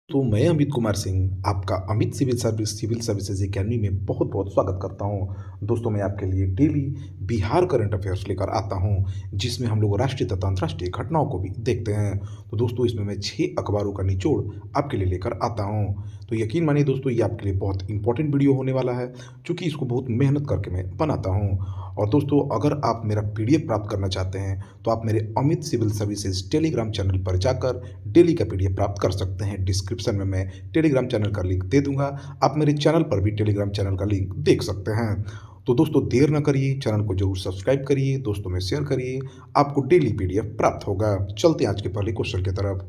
तो मैं अमित कुमार सिंह आपका अमित सिविल सर्विसेज एकेडमी में बहुत बहुत स्वागत करता हूं। दोस्तों, मैं आपके लिए डेली बिहार करंट अफेयर्स लेकर आता हूं, जिसमें हम लोग राष्ट्रीय तथा अंतर्राष्ट्रीय घटनाओं को भी देखते हैं। तो दोस्तों, इसमें मैं 6 अखबारों का निचोड़ आपके लिए लेकर आता हूं। तो यकीन मानिए दोस्तों, ये आपके लिए बहुत इंपॉर्टेंट वीडियो होने वाला है, क्योंकि इसको बहुत मेहनत करके मैं बनाता हूँ। और दोस्तों, अगर आप मेरा पीडीएफ प्राप्त करना चाहते हैं तो आप मेरे Amit civil services telegram channel पर जाकर डेली का पीडीएफ प्राप्त कर सकते हैं। डिस्क्रिप्शन में मैं टेलीग्राम चैनल का लिंक दे दूंगा। आप मेरे चैनल पर भी टेलीग्राम चैनल का लिंक देख सकते हैं। तो दोस्तों, देर न करिए, चैनल को जरूर सब्सक्राइब करिए, दोस्तों में शेयर करिए, आपको डेली पीडीएफ प्राप्त होगा। चलते हैं आज के पहले क्वेश्चन की तरफ।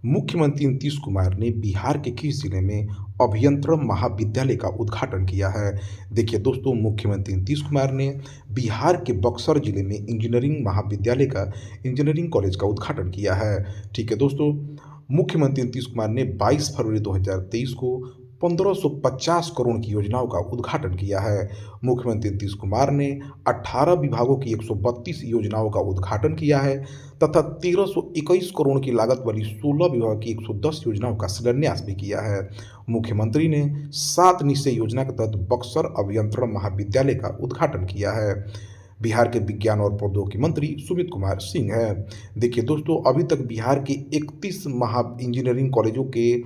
मुख्यमंत्री नीतीश कुमार ने बिहार के किस जिले में अभियंत्रण महाविद्यालय का उद्घाटन किया है? देखिए दोस्तों, मुख्यमंत्री नीतीश कुमार ने बिहार के बक्सर जिले में इंजीनियरिंग कॉलेज का उद्घाटन किया है। ठीक है दोस्तों, मुख्यमंत्री नीतीश कुमार ने 22 फरवरी 2023 को 1550 करोड़ की योजनाओं का उद्घाटन किया है। मुख्यमंत्री नीतीश कुमार ने 18 विभागों की 132 योजनाओं का उद्घाटन किया है तथा 1321 करोड़ की लागत वाली 16 विभाग की 110 योजनाओं का शिलान्यास भी किया है। मुख्यमंत्री ने 7 निश्चय योजना के तहत बक्सर अभियंत्रण महाविद्यालय का उद्घाटन किया है। बिहार के विज्ञान और प्रौद्योगिकी मंत्री सुमित कुमार सिंह है। देखिए दोस्तों, अभी तक बिहार के 31 महा इंजीनियरिंग कॉलेजों के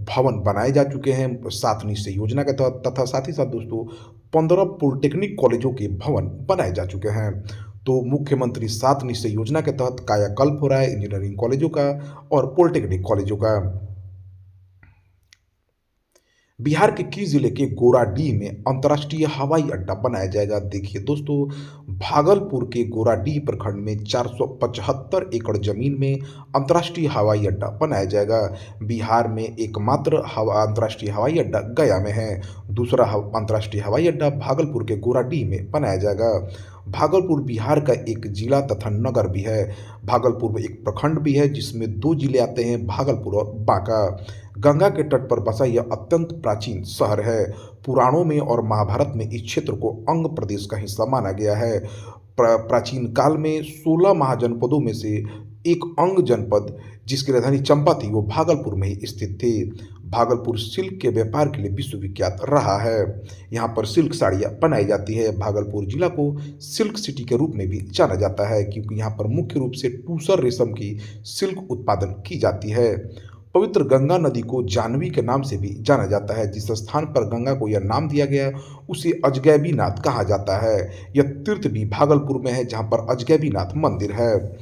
भवन बनाए जा चुके हैं 7 निश्चय योजना के तहत, तथा साथ ही साथ दोस्तों 15 पॉलिटेक्निक कॉलेजों के भवन बनाए जा चुके हैं। तो मुख्यमंत्री 7 निश्चय योजना के तहत कायाकल्प हो रहा है इंजीनियरिंग कॉलेजों का और पॉलिटेक्निक कॉलेजों का। बिहार के किस जिले के गोराडीह में अंतर्राष्ट्रीय हवाई अड्डा बनाया जाएगा? देखिए दोस्तों, भागलपुर के गोराडीह प्रखंड में 475 एकड़ जमीन में अंतर्राष्ट्रीय हवाई अड्डा बनाया जाएगा। बिहार में एकमात्र अंतर्राष्ट्रीय हवाई अड्डा गया में है। दूसरा अंतर्राष्ट्रीय हवाई अड्डा भागलपुर के गोराडीह में बनाया जाएगा। भागलपुर बिहार का एक जिला तथा नगर भी है। भागलपुर में एक प्रखंड भी है, जिसमें 2 जिले आते हैं, भागलपुर और बांका। गंगा के तट पर बसा यह अत्यंत प्राचीन शहर है। पुराणों में और महाभारत में इस क्षेत्र को अंग प्रदेश का हिस्सा माना गया है। प्राचीन काल में 16 महाजनपदों में से एक अंग जनपद, जिसकी राजधानी चंपा थी, वो भागलपुर में ही स्थित थी। भागलपुर सिल्क के व्यापार के लिए विश्वविख्यात रहा है। यहाँ पर सिल्क साड़ियाँ बनाई जाती है। भागलपुर जिला को सिल्क सिटी के रूप में भी जाना जाता है, क्योंकि यहाँ पर मुख्य रूप से टूसर रेशम की सिल्क उत्पादन की जाती है। पवित्र गंगा नदी को जानवी के नाम से भी जाना जाता है। जिस स्थान पर गंगा को यह नाम दिया गया है उसे अजगैबीनाथ कहा जाता है। यह तीर्थ भी भागलपुर में है, जहाँ पर अजगैबीनाथ मंदिर है।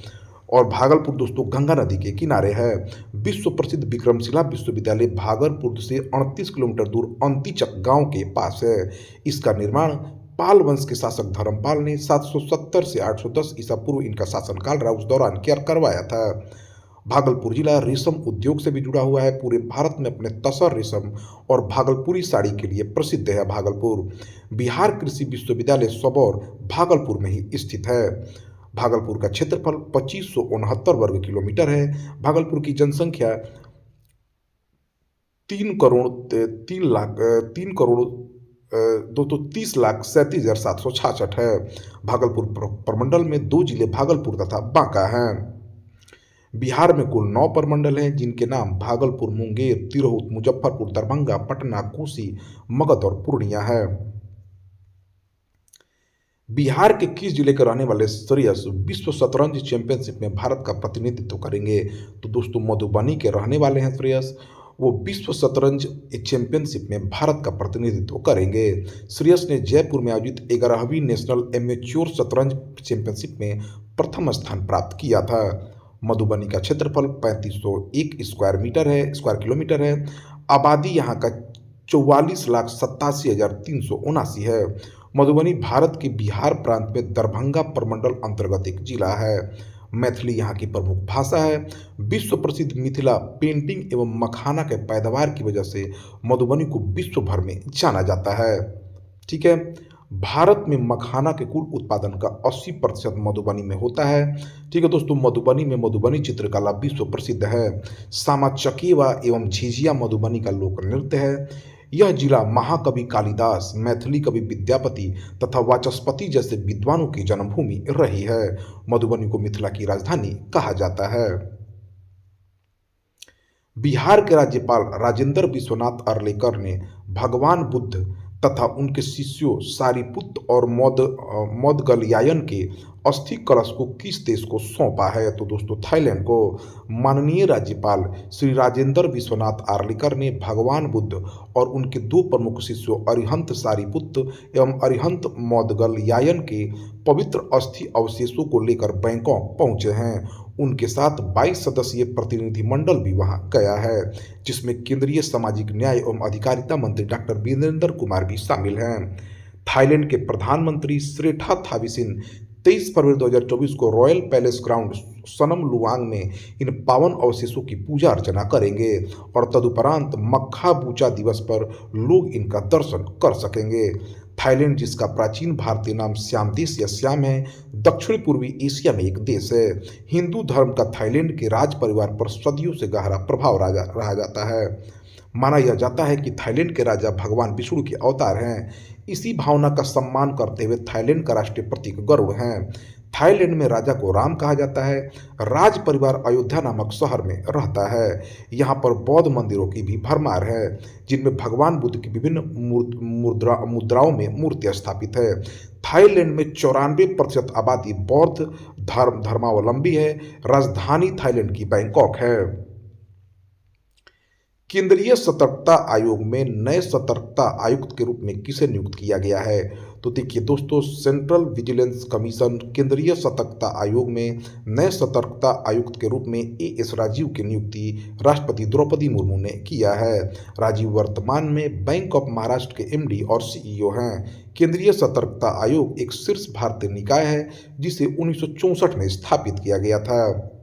और भागलपुर दोस्तों गंगा नदी के किनारे है। विश्व प्रसिद्ध विक्रमशिला विश्वविद्यालय भागलपुर से 38 किलोमीटर दूर अंतिचक गांव के पास है। इसका निर्माण पाल वंश के शासक धर्मपाल ने 770 से 810 ईसा पूर्व इनका शासनकाल रहा, उस दौरान करवाया था। भागलपुर जिला रेशम उद्योग से भी जुड़ा हुआ है। पूरे भारत में अपने तसर रेशम और भागलपुरी साड़ी के लिए प्रसिद्ध है भागलपुर। बिहार कृषि विश्वविद्यालय सबौर भागलपुर में ही स्थित है। भागलपुर का क्षेत्रफल 2569 वर्ग किलोमीटर है। भागलपुर की जनसंख्या 3 करोड़ 30 लाख 37,766 है। भागलपुर प्रमंडल में 2 जिले भागलपुर तथा बांका हैं। बिहार में कुल 9 प्रमंडल हैं, जिनके नाम भागलपुर, मुंगेर, तिरहुत, मुजफ्फरपुर, दरभंगा, पटना, कोसी, मगध और पूर्णिया है। बिहार के किस जिले के रहने वाले श्रेयस विश्व शतरंज चैंपियनशिप में भारत का प्रतिनिधित्व करेंगे? तो दोस्तों, मधुबनी के रहने वाले हैं श्रेयस। वो विश्व शतरंज चैंपियनशिप में भारत का प्रतिनिधित्व करेंगे। श्रेयस ने जयपुर में आयोजित 11वीं नेशनल एमेच्योर शतरंज चैंपियनशिप में प्रथम स्थान प्राप्त किया था। मधुबनी का क्षेत्रफल 3501 स्क्वायर किलोमीटर है। आबादी यहाँ का 44,87,379 है। मधुबनी भारत के बिहार प्रांत में दरभंगा प्रमंडल अंतर्गत एक जिला है। मैथिली यहाँ की प्रमुख भाषा है। विश्व प्रसिद्ध मिथिला पेंटिंग एवं मखाना के पैदावार की वजह से मधुबनी को विश्व भर में जाना जाता है। ठीक है, भारत में मखाना के कुल उत्पादन का 80% मधुबनी में होता है। ठीक है दोस्तों, मधुबनी में मधुबनी चित्रकला विश्व प्रसिद्ध है। सामा चकेवा एवं झिझिया मधुबनी का लोक नृत्य है। यह जिला महाकवि कालिदास, मैथिली कवि विद्यापति तथा वाचस्पति जैसे विद्वानों की जन्मभूमि रही है। मधुबनी को मिथिला की राजधानी कहा जाता है। बिहार के राज्यपाल राजेंद्र विश्वनाथ अर्लेकर ने भगवान बुद्ध तथा उनके शिष्यों सारिपुत्त और मौदगलयायन के अस्थि कलश को किस देश को सौंपा है? तो दोस्तों थाईलैंड को। माननीय राज्यपाल श्री राजेंद्र विश्वनाथ आर्लेकर ने भगवान बुद्ध और उनके दो प्रमुख शिष्यों अरिहंत सारिपुत्त एवं अरिहंत मौदगलयायन के पवित्र अस्थि अवशेषों को लेकर बैंकॉक पहुंचे हैं। उनके साथ 22 सदस्यीय प्रतिनिधिमंडल भी वहां गया है, जिसमें केंद्रीय सामाजिक न्याय एवं अधिकारिता मंत्री डॉक्टर वीरेंद्र कुमार भी शामिल हैं। थाईलैंड के प्रधानमंत्री श्रेठा थाविसिन 23 फरवरी 2024 को रॉयल पैलेस ग्राउंड सनम लुआंग में इन पावन अवशेषों की पूजा अर्चना करेंगे और तदुपरांत मक्खा बूचा दिवस पर लोग इनका दर्शन कर सकेंगे। थाईलैंड, जिसका प्राचीन भारतीय नाम श्याम देश या श्याम है, दक्षिण पूर्वी एशिया में एक देश है। हिंदू धर्म का थाईलैंड के राज परिवार पर सदियों से गहरा प्रभाव रहा जाता है। माना यह जाता है कि थाईलैंड के राजा भगवान विष्णु के अवतार हैं। इसी भावना का सम्मान करते हुए थाईलैंड का राष्ट्रीय प्रतीक गरुड़ है। थाईलैंड में राजा को राम कहा जाता है। राज परिवार अयोध्या नामक शहर में रहता है। यहाँ पर बौद्ध मंदिरों की भी भरमार है, जिनमें भगवान बुद्ध की विभिन्न मुद्राओं में मूर्तियां स्थापित है। थाईलैंड में 94% आबादी बौद्ध धर्मावलंबी है। राजधानी थाईलैंड की बैंकॉक है। केंद्रीय सतर्कता आयोग में नए सतर्कता आयुक्त के रूप में किसे नियुक्त किया गया है? तो देखिए दोस्तों, सेंट्रल विजिलेंस कमीशन केंद्रीय सतर्कता आयोग में नए सतर्कता आयुक्त के रूप में एएस राजीव की नियुक्ति राष्ट्रपति द्रौपदी मुर्मू ने किया है। राजीव वर्तमान में बैंक ऑफ महाराष्ट्र के एमडी और सीईओ हैं। केंद्रीय सतर्कता आयोग एक शीर्ष भारतीय निकाय है, जिसे 1964 में स्थापित किया गया था।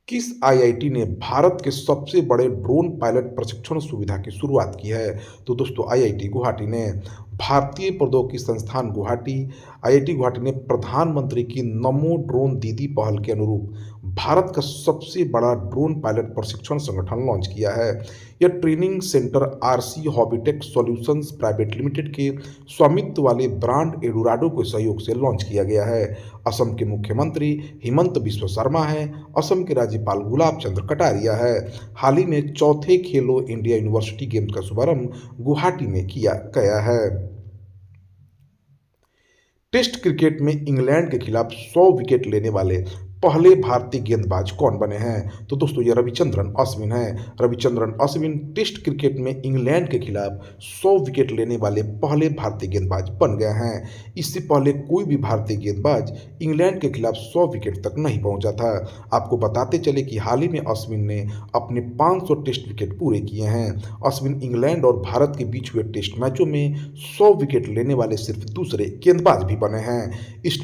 किस आईआईटी ने भारत के सबसे बड़े ड्रोन पायलट प्रशिक्षण सुविधा की शुरुआत की है? तो दोस्तों आईआईटी गुवाहाटी ने। भारतीय प्रौद्योगिकी संस्थान गुवाहाटी आईआईटी गुवाहाटी ने प्रधानमंत्री की नमो ड्रोन दीदी पहल के अनुरूप भारत का सबसे बड़ा ड्रोन पायलट प्रशिक्षण संगठन लॉन्च किया है। यह training centre RC Hobitech solutions private limited के स्वामित्व वाले ब्रांड एडोराडो के सहयोग से लॉन्च किया गया है। असम के मुख्यमंत्री हिमंत बिस्वा शर्मा हैं। असम के राज्यपाल गुलाब चंद्र कटारिया है। हाल ही में चौथे खेलो इंडिया यूनिवर्सिटी गेम्स का शुभारंभ गुवाहाटी में किया गया है। टेस्ट क्रिकेट में इंग्लैंड के खिलाफ 100 विकेट लेने वाले पहले भारतीय गेंदबाज कौन बने हैं? तो दोस्तों ये रविचंद्रन अश्विन हैं। रविचंद्रन अश्विन टेस्ट क्रिकेट में इंग्लैंड के खिलाफ 100 विकेट लेने वाले पहले भारतीय गेंदबाज बन गए हैं। इससे पहले कोई भी भारतीय गेंदबाज इंग्लैंड के खिलाफ 100 विकेट तक नहीं पहुंचा था। आपको बताते चले कि हाल ही में अश्विन ने अपने 500 टेस्ट विकेट पूरे किए हैं। अश्विन इंग्लैंड और भारत के बीच हुए टेस्ट मैचों में 100 विकेट लेने वाले सिर्फ दूसरे गेंदबाज भी बने हैं। इस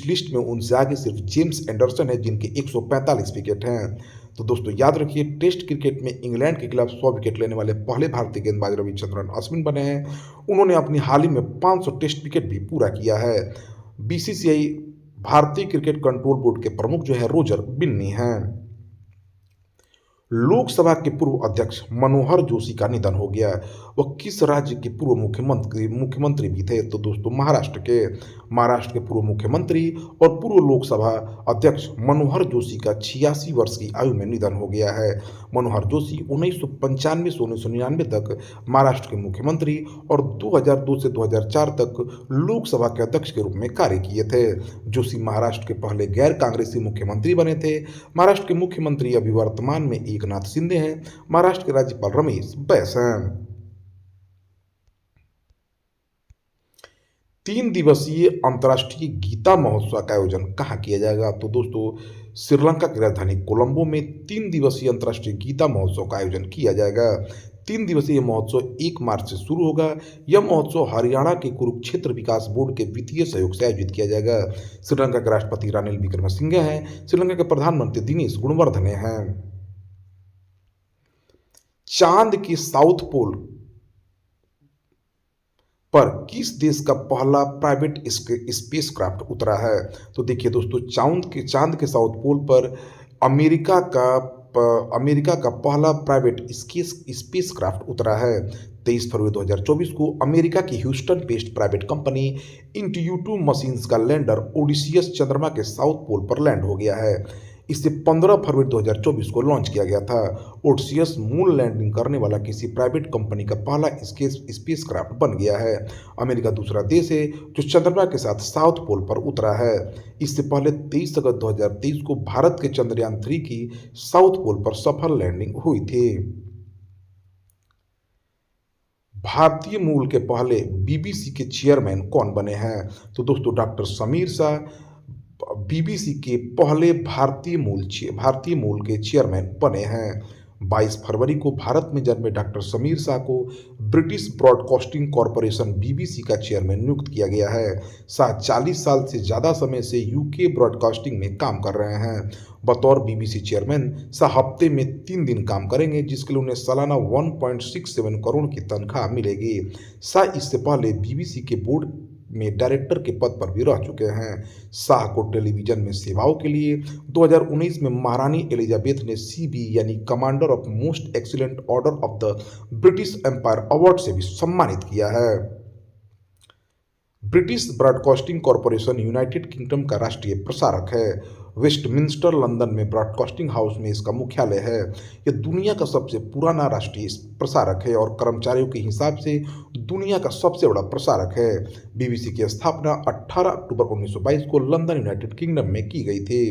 लिस्ट में उनसे आगे सिर्फ जेम्स एंडरसन है, जिनके 145 विकेट हैं। तो दोस्तों याद रखिए, टेस्ट क्रिकेट में इंग्लैंड के खिलाफ 100 विकेट लेने वाले पहले भारतीय गेंदबाज रविचंद्रन अश्विन बने हैं। उन्होंने अपनी हाल ही में 500 टेस्ट विकेट भी पूरा किया है। बीसीसीआई भारतीय क्रिकेट कंट्रोल बोर्ड के प्रमुख जो है रोजर बिन्नी हैं। लोकसभा के पूर्व अध्यक्ष मनोहर जोशी का निधन हो गया। वह किस राज्य के पूर्व मुख्यमंत्री भी थे? तो दोस्तों महाराष्ट्र के पूर्व मुख्यमंत्री और पूर्व लोकसभा अध्यक्ष मनोहर जोशी का 86 वर्ष की आयु में निधन हो गया है। मनोहर जोशी 1995 से 1999 तक महाराष्ट्र के मुख्यमंत्री और 2002 से 2004 तक लोकसभा के अध्यक्ष के रूप में कार्य किए थे। जोशी महाराष्ट्र के पहले गैर कांग्रेसी मुख्यमंत्री बने थे। महाराष्ट्र के मुख्यमंत्री अभी वर्तमान में एकनाथ शिंदे हैं। महाराष्ट्र के राज्यपाल रमेश बैस हैं। 3 दिवसीय अंतर्राष्ट्रीय गीता महोत्सव का आयोजन कहाँ किया जाएगा? तो दोस्तों श्रीलंका की राजधानी कोलंबो में 3 दिवसीय अंतर्राष्ट्रीय गीता महोत्सव का आयोजन किया जाएगा। 3 दिवसीय महोत्सव 1 मार्च से शुरू होगा। यह महोत्सव हरियाणा के कुरुक्षेत्र विकास बोर्ड के वित्तीय सहयोग से आयोजित किया जाएगा। श्रीलंका के राष्ट्रपति रानिल विक्रमसिंघे हैं। श्रीलंका के प्रधानमंत्री दिनेश गुणवर्धने हैं। चांद के साउथ पोल पर किस देश का पहला प्राइवेट स्पेसक्राफ्ट उतरा है? तो देखिए दोस्तों, चांद के साउथ पोल पर अमेरिका का पहला प्राइवेट स्पेसक्राफ्ट उतरा है। 23 फरवरी 2024 को अमेरिका की Houston based private company intuitive machines का लैंडर ओडिसियस चंद्रमा के साउथ पोल पर लैंड हो गया है। इसे 15 फरवरी 2024 को लॉन्च किया गया था। ओडसियस मून लैंडिंग करने वाला किसी प्राइवेट कंपनी का पहला स्पेसक्राफ्ट बन गया है। अमेरिका दूसरा देश है जो चंद्रमा के साथ साउथ पोल पर उतरा है। इससे पहले 23 अगस्त 2023 को भारत के चंद्रयान 3 की साउथ पोल पर सफल लैंडिंग हुई थी। भारतीय मूल के पहले बीबीसी के चेयरमैन कौन बने हैं? तो दोस्तों डॉक्टर समीर शाह बीबीसी के पहले भारतीय मूल के चेयरमैन बने हैं। 22 फरवरी को भारत में जन्मे डॉक्टर समीर शाह को ब्रिटिश ब्रॉडकास्टिंग कॉरपोरेशन बीबीसी का चेयरमैन नियुक्त किया गया है। शाह 40 साल से ज़्यादा समय से यूके ब्रॉडकास्टिंग में काम कर रहे हैं। बतौर बीबीसी चेयरमैन शाह हफ्ते में 3 दिन काम करेंगे, जिसके लिए उन्हें सालाना 1.67 करोड़ की तनख्वाह मिलेगी। शाह इससे पहले बीबीसी के बोर्ड में डायरेक्टर के पद पर भी रह चुके हैं। शाह को टेलीविजन में सेवाओं के लिए 2019 में महारानी एलिजाबेथ ने सीबी यानी Commander of Most Excellent Order of the British Empire award से भी सम्मानित किया है। British Broadcasting Corporation United Kingdom का राष्ट्रीय प्रसारक है। वेस्टमिंस्टर लंदन में ब्रॉडकास्टिंग हाउस में इसका मुख्यालय है। यह दुनिया का सबसे पुराना राष्ट्रीय प्रसारक है और कर्मचारियों के हिसाब से दुनिया का सबसे बड़ा प्रसारक है। बीबीसी की स्थापना 18 अक्टूबर 1922 को लंदन यूनाइटेड किंगडम में की गई थी।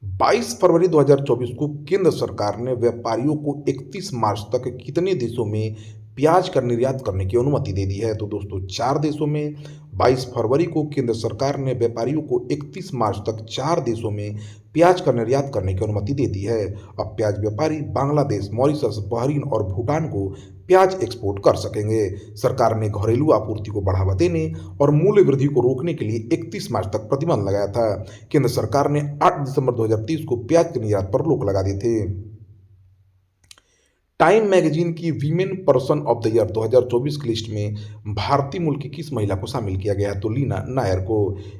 22 फरवरी 2024 को केंद्र सरकार ने व्यापारियों को 31 मार्च तक कितने देशों में प्याज का निर्यात करने की अनुमति दे दी है? तो दोस्तों 4 देशों में। 22 फरवरी को केंद्र सरकार ने व्यापारियों को 31 मार्च तक 4 देशों में प्याज का निर्यात करने की अनुमति दे दी है। अब प्याज व्यापारी बांग्लादेश, मॉरिशस, बहरीन और भूटान को प्याज एक्सपोर्ट कर सकेंगे। सरकार ने घरेलू आपूर्ति को बढ़ावा देने और मूल्य वृद्धि को रोकने के लिए 31 मार्च तक प्रतिबंध लगाया था। केंद्र सरकार ने 8 दिसंबर 2023 को प्याज के निर्यात पर रोक लगा दी थी। टाइम मैगजीन की women person of the year 2024 की लिस्ट में भारतीय मूल की किस महिला को शामिल किया गया है? तो लीना नायर को।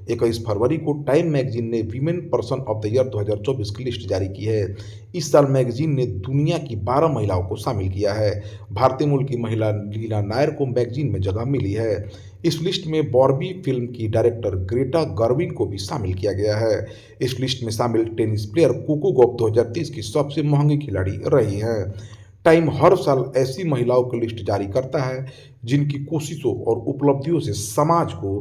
21 फरवरी को टाइम मैगजीन ने women person of the year 2024 की लिस्ट जारी की है। इस साल मैगजीन ने दुनिया की 12 महिलाओं को शामिल किया है। भारतीय मूल की महिला लीना नायर को मैगजीन में जगह मिली है। इस लिस्ट में बॉर्बी फिल्म की डायरेक्टर ग्रेटा गर्विग को भी शामिल किया गया है। इस लिस्ट में शामिल टेनिस प्लेयर कोको गॉफ 2023 की सबसे महंगी खिलाड़ी रही हैं। टाइम हर साल ऐसी महिलाओं की लिस्ट जारी करता है जिनकी कोशिशों और उपलब्धियों से समाज को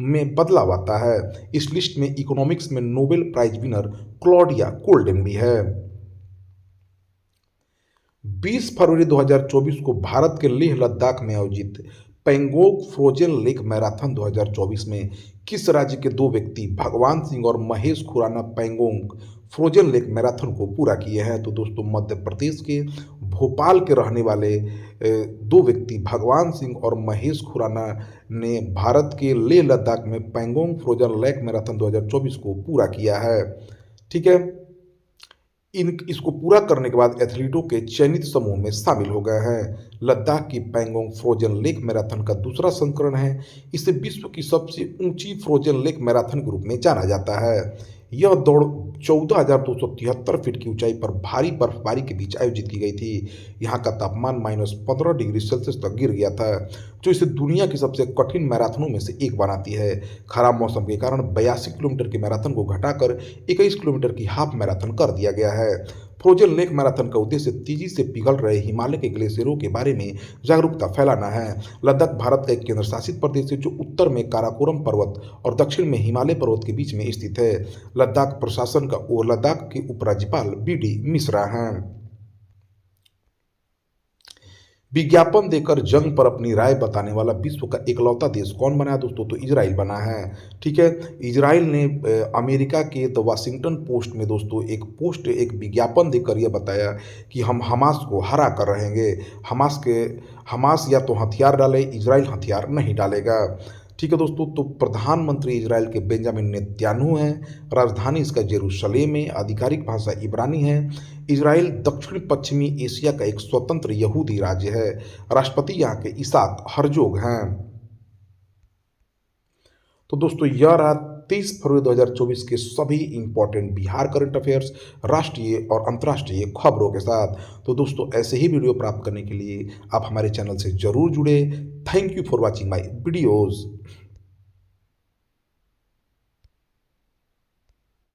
में बदलाव आता है। इस लिस्ट में इकोनॉमिक्स में Nobel prize winner Claudia Goldin भी है। 20 फरवरी 2024 को भारत के लेह लद्दाख में आयोजित पैंगोंग फ्रोजन लेक मैराथन 2024 में किस राज्य के 2 व्यक्ति भगवान सिंह और Mahesh Khurana Pangong frozen lake marathon को पूरा किए हैं? तो दोस्तों मध्य प्रदेश के भोपाल के रहने वाले 2 व्यक्ति भगवान सिंह और महेश खुराना ने भारत के लेह लद्दाख में पैंगोंग फ्रोजन लेक मैराथन 2024 को पूरा किया है। ठीक है, इसको पूरा करने के बाद एथलीटों के चयनित समूह में शामिल हो गए हैं। लद्दाख की पैंगोंग फ्रोजन लेक मैराथन का दूसरा संस्करण है। इसे विश्व की सबसे ऊंची फ्रोजन लेक मैराथन के रूप में जाना जाता है। यह दौड़ 14,273 फीट की ऊंचाई पर भारी बर्फबारी के बीच आयोजित की गई थी। यहाँ का तापमान -15 डिग्री सेल्सियस तक गिर गया था, जो इसे दुनिया की सबसे कठिन मैराथनों में से एक बनाती है। खराब मौसम के कारण 82 किलोमीटर के मैराथन को घटाकर 21 किलोमीटर की हाफ मैराथन कर दिया गया है। फ्रोजन लेक मैराथन का उद्देश्य तेजी से पिघल रहे हिमालय के ग्लेशियरों के बारे में जागरूकता फैलाना है। लद्दाख भारत का एक केंद्र शासित प्रदेश है जो उत्तर में काराकोरम पर्वत और दक्षिण में हिमालय पर्वत के बीच में स्थित है। लद्दाख प्रशासन का लद्दाख के उपराज्यपाल बीडी मिश्रा हैं। विज्ञापन देकर जंग पर अपनी राय बताने वाला विश्व का इकलौता देश कौन बना है? दोस्तों तो इजराइल बना है। ठीक है, इजराइल ने अमेरिका के द वाशिंगटन पोस्ट में दोस्तों एक विज्ञापन देकर यह बताया कि हम हमास को हरा कर रहेंगे। हमास या तो हथियार डाले, इजराइल हथियार नहीं डालेगा। ठीक है दोस्तों, तो प्रधानमंत्री इजराइल के बेंजामिन नेतन्याहू हैं। राजधानी इसका जेरूशलेम है। आधिकारिक भाषा इब्रानी है। इजराइल दक्षिण पश्चिमी एशिया का एक स्वतंत्र यहूदी राज्य है। राष्ट्रपति यहाँ के इसाक हर्जोग हैं। तो दोस्तों यह रहा 23 फरवरी 2024 के सभी इंपॉर्टेंट बिहार करंट अफेयर्स, राष्ट्रीय और अंतर्राष्ट्रीय खबरों के साथ। तो दोस्तों ऐसे ही वीडियो प्राप्त करने के लिए आप हमारे चैनल से जरूर जुड़े। Thank you for watching my videos.